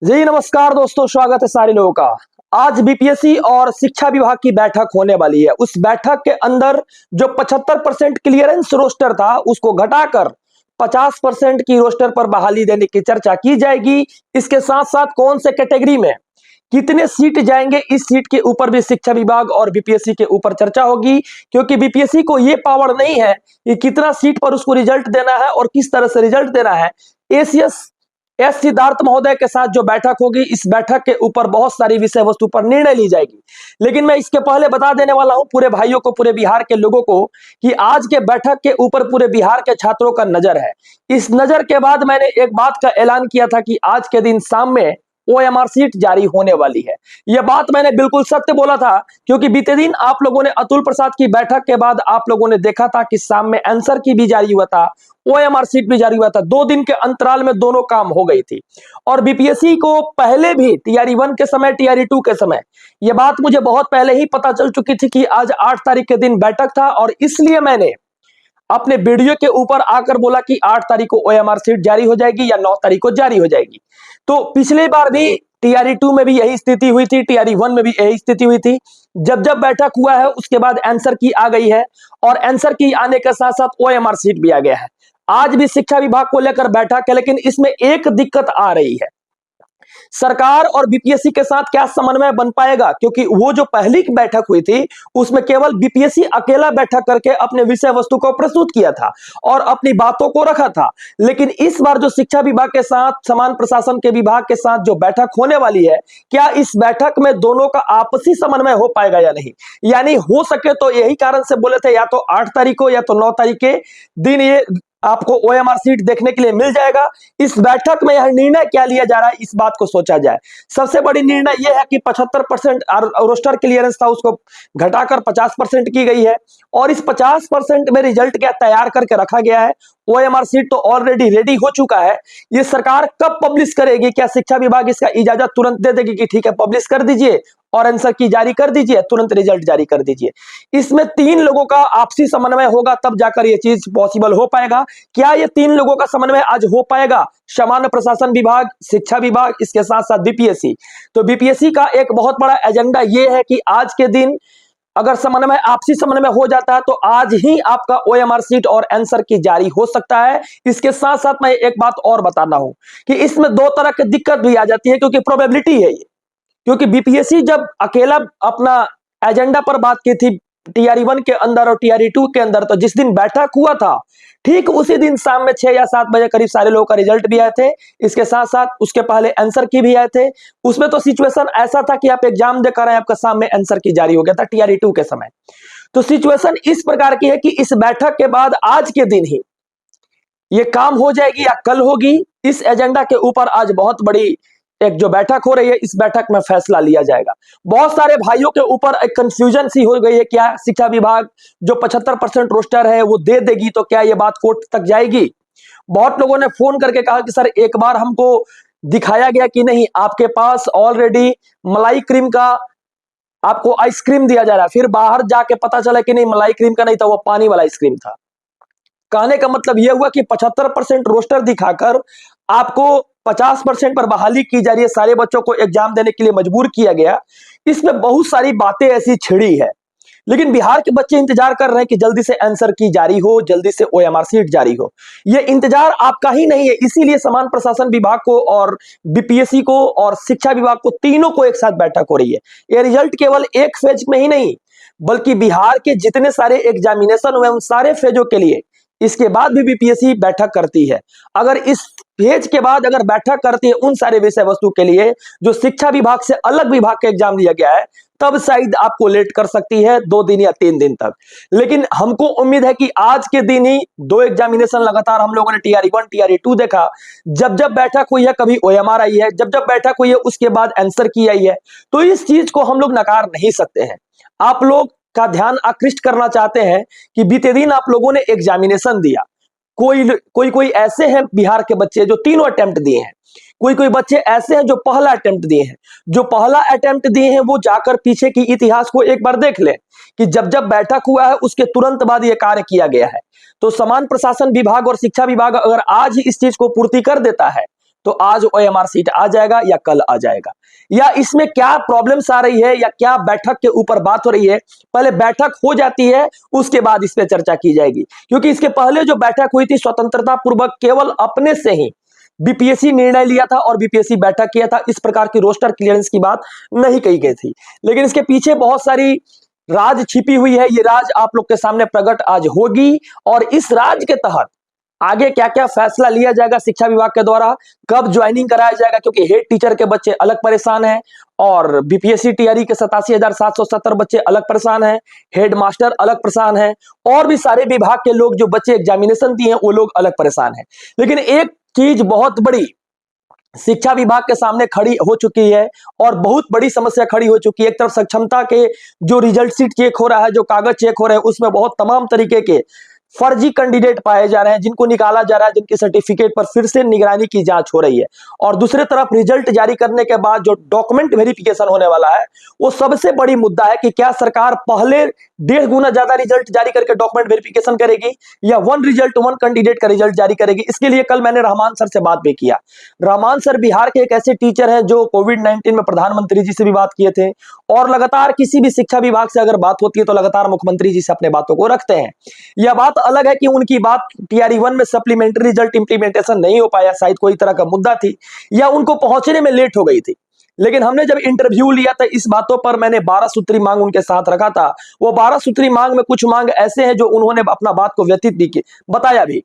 जी नमस्कार दोस्तों, स्वागत है सारे लोगों का। आज बीपीएससी और शिक्षा विभाग की बैठक होने वाली है। उस बैठक के अंदर जो 75% क्लियरेंस रोस्टर था उसको घटाकर 50% की रोस्टर पर बहाली देने की चर्चा की जाएगी। इसके साथ साथ कौन से कैटेगरी में कितने सीट जाएंगे, इस सीट के ऊपर भी शिक्षा विभाग और बीपीएससी के ऊपर चर्चा होगी, क्योंकि बीपीएससी को यह पावर नहीं है कि कितना सीट पर उसको रिजल्ट देना है और किस तरह से रिजल्ट देना है। एस सिद्धार्थ महोदय के साथ जो बैठक होगी, इस बैठक के ऊपर बहुत सारी विषय वस्तु पर निर्णय ली जाएगी। लेकिन मैं इसके पहले बता देने वाला हूं पूरे भाइयों को, पूरे बिहार के लोगों को, कि आज के बैठक के ऊपर पूरे बिहार के छात्रों का नजर है। इस नजर के बाद मैंने एक बात का ऐलान किया था कि आज के दिन शाम में ओएमआर सीट जारी होने वाली है। यह बात मैंने बिल्कुल सत्य बोला था, क्योंकि बीते दिन आप लोगों ने अतुल प्रसाद की बैठक के बाद आप लोगों ने देखा था कि शाम में आंसर की भी जारी हुआ था, ओएमआर सीट भी जारी हुआ था। 2 दिन के अंतराल में दोनों काम हो गई थी। और बीपीएससी को पहले भी टीआरई 1 के समय, टीआरई 2 के समय यह बात मुझे बहुत पहले ही पता चल चुकी थी कि आज 8 तारीख के दिन बैठक था, और इसलिए मैंने अपने वीडियो के ऊपर आकर बोला कि 8 तारीख को ओएमआर सीट जारी हो जाएगी या 9 तारीख को जारी हो जाएगी। तो पिछले बार भी टीआरई 2 में भी यही स्थिति हुई थी, टीआरई 1 में भी यही स्थिति हुई थी। जब जब बैठक हुआ है उसके बाद आंसर की आ गई है, और आंसर की आने के साथ साथ ओएमआर सीट भी आ गया है। आज भी शिक्षा विभाग को लेकर बैठक है, लेकिन इसमें एक दिक्कत आ रही है। सरकार और बीपीएससी के साथ क्या समन्वय बन पाएगा, क्योंकि वो जो पहली बैठक हुई थी उसमें केवल बीपीएससी अकेला बैठक करके अपने विषय वस्तु को प्रस्तुत किया था और अपनी बातों को रखा था। लेकिन इस बार जो शिक्षा विभाग के साथ, समान प्रशासन के विभाग के साथ जो बैठक होने वाली है, क्या इस बैठक में दोनों का आपसी समन्वय हो पाएगा या नहीं? यानी हो सके तो यही कारण से बोले थे या तो 8 तारीख को या तो 9 तारीख के दिन ये आपको ओएमआर सीट देखने के लिए मिल जाएगा। इस बैठक में यह निर्णय क्या लिया जा रहा है, इस बात को सोचा जाए। सबसे बड़ी निर्णय यह है कि 75% रोस्टर क्लियरेंस था उसको घटाकर 50% की गई है, और इस 50% में रिजल्ट क्या तैयार करके रखा गया है। ओएमआर सीट तो ऑलरेडी रेडी हो चुका है। ये सरकार कब पब्लिश करेगी? क्या शिक्षा विभाग इसका इजाजत तुरंत दे देगी कि ठीक है पब्लिश कर दीजिए और आंसर की जारी कर दीजिए, तुरंत रिजल्ट जारी कर दीजिए? इसमें 3 लोगों का आपसी समन्वय होगा, तब जाकर यह चीज पॉसिबल हो पाएगा। क्या ये 3 लोगों का समन्वय आज हो पाएगा? सामान्य प्रशासन विभाग, शिक्षा विभाग, इसके साथ साथ बीपीएससी। तो बीपीएससी का एक बहुत बड़ा एजेंडा यह है कि आज के दिन अगर समन्वय, आपसी समन्वय हो जाता है तो आज ही आपका ओएमआर सीट और आंसर की जारी हो सकता है। इसके साथ साथ मैं एक बात और बताना हूं कि इसमें 2 तरह की दिक्कत भी आ जाती है, क्योंकि प्रोबेबिलिटी है ये। क्योंकि बीपीएससी जब अकेला अपना एजेंडा पर बात की थी टीआरई 1 के अंदर और टीआरई 2 के अंदर, तो जिस दिन बैठक हुआ था ठीक उसी दिन शाम में 6 या 7 बजे करीब सारे लोगों का रिजल्ट भी आए थे। इसके साथ साथ उसके पहले आंसर की भी आए थे। उसमें तो सिचुएशन ऐसा था कि आप एग्जाम देकर आए, आपका शाम में आंसर की जारी हो गया था टीआरई 2 के समय। तो सिचुएशन इस प्रकार की है कि इस बैठक के बाद आज के दिन ही ये काम हो जाएगी या कल होगी, इस एजेंडा के ऊपर आज बहुत बड़ी एक जो बैठक हो रही है, इस बैठक में फैसला लिया जाएगा। बहुत सारे भाइयों के ऊपर एक कंफ्यूजन सी हो गई है, क्या शिक्षा विभाग जो 75% रोस्टर है वो दे देगी, तो क्या ये बात कोर्ट तक जाएगी? बहुत लोगों ने फोन करके कहा कि सर एक बार हमको दिखाया गया कि नहीं, आपके पास ऑलरेडी मलाई क्रीम का आपको आइसक्रीम दिया जा रहा है, फिर बाहर जाके पता चला कि नहीं मलाई क्रीम का नहीं था, वो पानी वाला आइसक्रीम था। कहने का मतलब यह हुआ कि 75% रोस्टर दिखाकर आपको 50% पर बहाली की जा रही है, सारे बच्चों को एग्जाम देने के लिए मजबूर किया गया। इसमें बहुत सारी बातें ऐसी छिड़ी है, लेकिन बिहार के बच्चे इंतजार कर रहे हैं कि जल्दी से आंसर की जारी हो, जल्दी से ओएमआर सीट जारी हो। यह इंतजार आपका ही नहीं है, इसीलिए समान प्रशासन विभाग को और बीपीएससी को और शिक्षा विभाग को, तीनों को एक साथ बैठक हो रही है। यह रिजल्ट केवल एक फेज में ही नहीं, बल्कि बिहार के जितने सारे एग्जामिनेशन हुए उन सारे फेजों के लिए इसके बाद भी बीपीएससी बैठक करती है। अगर इस फेज के बाद अगर बैठक करती है उन सारे विषय वस्तु के लिए जो शिक्षा विभाग से अलग विभाग का एग्जाम लिया गया है, तब शायद आपको लेट कर सकती है 2 दिन या 3 दिन तक। लेकिन हमको उम्मीद है कि आज के दिन ही 2 एग्जामिनेशन लगातार हम लोगों ने टीआरई 1 टीआरई 2 देखा। जब जब बैठक हुई है, कभी ओएमआर आई है, जब जब बैठक हुई है उसके बाद आंसर की आई है। तो इस चीज को हम लोग नकार नहीं सकते हैं। आप लोग का ध्यान आकृष्ट करना चाहते हैं कि बीते दिन आप लोगों ने एग्जामिनेशन दिया। कोई ऐसे हैं बिहार के बच्चे जो तीनों अटेम्प्ट दिए हैं, कोई बच्चे ऐसे हैं जो पहला अटेम्प्ट दिए हैं। जो पहला अटेम्प्ट दिए हैं वो जाकर पीछे की इतिहास को एक बार देख लें कि जब जब बैठक हुआ है उसके तुरंत बाद यह कार्य किया गया है। तो समान प्रशासन विभाग और शिक्षा विभाग अगर आज ही इस चीज को पूर्ति कर देता है तो आज ओएमआर सीट आ जाएगा या कल आ जाएगा, या इसमें क्या प्रॉब्लम्स आ रही है या क्या बैठक के ऊपर बात हो रही है, पहले बैठक हो जाती है उसके बाद इस पे चर्चा की जाएगी। क्योंकि इसके पहले जो बैठक हुई थी स्वतंत्रता पूर्वक केवल अपने से ही बीपीएससी निर्णय लिया था और बीपीएससी बैठक किया था, इस प्रकार की रोस्टर क्लियरेंस की बात नहीं कही गई थी। लेकिन इसके पीछे बहुत सारी राज छिपी हुई है, ये राज आप लोग के सामने प्रकट आज होगी, और इस राज के तहत आगे क्या क्या फैसला लिया जाएगा शिक्षा विभाग के द्वारा, कब ज्वाइनिंग कराया जाएगा, क्योंकि हेड टीचर के बच्चे अलग परेशान हैं और बीपीएससी टीआरई के 87,770 बच्चे अलग परेशान हैं, हेड मास्टर अलग परेशान हैं, और भी सारे विभाग के लोग जो बच्चे एग्जामिनेशन दिए हैं वो लोग अलग परेशान हैं। लेकिन एक चीज बहुत बड़ी शिक्षा विभाग के सामने खड़ी हो चुकी है और बहुत बड़ी समस्या खड़ी हो चुकी है। एक तरफ सक्षमता के जो रिजल्ट शीट चेक हो रहा है, जो कागज चेक हो रहे हैं, उसमें बहुत तमाम तरीके के फर्जी कैंडिडेट पाए जा रहे हैं, जिनको निकाला जा रहा है, जिनके सर्टिफिकेट पर फिर से निगरानी की जांच हो रही है। और दूसरी तरफ रिजल्ट जारी करने के बाद जो डॉक्यूमेंट वेरिफिकेशन होने वाला है, वो सबसे बड़ी मुद्दा है कि क्या सरकार पहले 1.5 गुना ज्यादा रिजल्ट जारी करके डॉक्यूमेंट वेरिफिकेशन करेगी या वन रिजल्ट वन कैंडिडेट का रिजल्ट जारी करेगी। इसके लिए कल मैंने रहमान सर से बात भी किया। रहमान सर बिहार के एक ऐसे टीचर है जो कोविड-19 में प्रधानमंत्री जी से भी बात किए थे, और लगातार किसी भी शिक्षा विभाग से अगर बात होती है तो लगातार मुख्यमंत्री जी से अपने बातों को रखते हैं। यह बात अलग है कि उनकी बात टीआरई 1 में सप्लीमेंट्री रिजल्ट इंप्लीमेंटेशन नहीं हो पाया, शायद कोई तरह का मुद्दा थी या उनको पहुंचने में लेट हो गई थी। लेकिन हमने जब इंटरव्यू लिया था इस बातों पर, मैंने 12 सूत्री मांग उनके साथ रखा था। वो 12 सूत्री मांग में कुछ मांग ऐसे हैं जो उन्होंने अपना बात को व्यतीत भी बताया भी।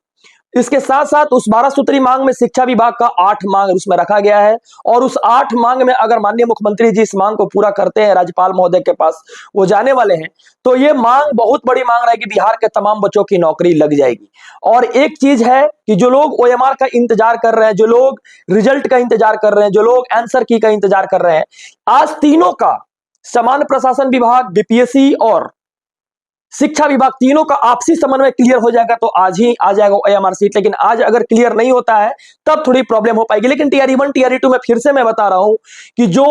इसके साथ साथ उस 12 सूत्री मांग में शिक्षा विभाग का 8 मांग उसमें रखा गया है, और उस 8 मांग में अगर माननीय मुख्यमंत्री जी इस मांग को पूरा करते हैं, राज्यपाल महोदय के पास वो जाने वाले हैं, तो ये मांग बहुत बड़ी मांग रहेगी, बिहार के तमाम बच्चों की नौकरी लग जाएगी। और एक चीज है कि जो लोग ओएमआर का इंतजार कर रहे हैं, जो लोग रिजल्ट का इंतजार कर रहे हैं, जो लोग आंसर की का इंतजार कर रहे हैं, आज तीनों का सामान्य प्रशासन विभाग, बीपीएससी और शिक्षा विभाग तीनों का आपसी समन्वय क्लियर हो जाएगा तो आज ही आ जाएगा ओएमआर सीट। लेकिन आज अगर क्लियर नहीं होता है तब थोड़ी प्रॉब्लम हो पाएगी। लेकिन टीआरई 1 टीआरई 2 में फिर से मैं बता रहा हूं कि जो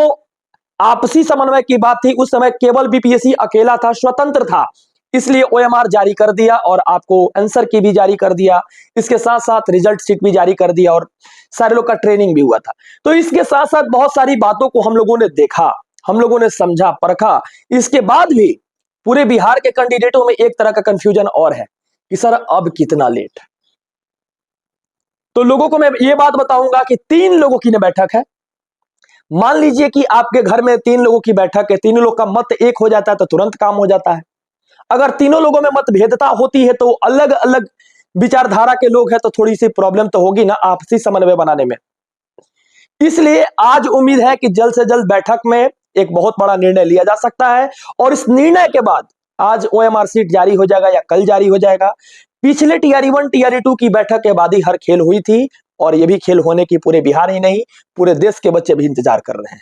आपसी समन्वय की बात थी उस समय केवल बीपीएससी अकेला था, स्वतंत्र था, इसलिए ओएमआर जारी कर दिया और आपको आंसर की भी जारी कर दिया, इसके साथ साथ रिजल्ट शीट भी जारी कर दिया और सारे लोग का ट्रेनिंग भी हुआ था। तो इसके साथ साथ बहुत सारी बातों को हम लोगों ने देखा, हम लोगों ने समझा, परखा। इसके बाद भी पूरे बिहार के कैंडिडेटों में एक तरह का कंफ्यूजन और है कि सर अब कितना लेट। तो लोगों को मैं ये बात बताऊंगा कि 3 लोगों की बैठक है। मान लीजिए कि आपके घर में 3 लोगों की बैठक है, तीनों लोग का मत एक हो जाता है तो तुरंत काम हो जाता है। अगर तीनों लोगों में मतभेदता होती है तो अलग अलग विचारधारा के लोग हैं तो थोड़ी सी प्रॉब्लम तो होगी ना आपसी समन्वय बनाने में। इसलिए आज उम्मीद है कि जल्द से जल्द बैठक में एक बहुत बड़ा निर्णय लिया जा सकता है, और इस निर्णय के बाद आज ओएमआर सीट जारी हो जाएगा या कल जारी हो जाएगा। पिछले टीआरई 1 टीआरई 2 की बैठक के बाद ही हर खेल हुई थी, और ये भी खेल होने की पूरे बिहार ही नहीं पूरे देश के बच्चे भी इंतजार कर रहे हैं।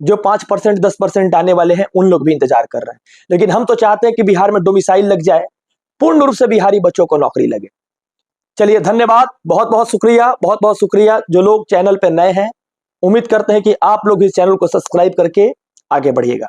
जो 5% 10% आने वाले हैं उन लोग भी इंतजार कर रहे हैं। लेकिन हम तो चाहते हैं कि बिहार में डोमिसाइल लग जाए, पूर्ण रूप से बिहारी बच्चों को नौकरी लगे। चलिए धन्यवाद, बहुत बहुत शुक्रिया, बहुत बहुत शुक्रिया। जो लोग चैनल पे नए हैं, उम्मीद करते हैं कि आप लोग इस चैनल को सब्सक्राइब करके आगे बढ़िएगा।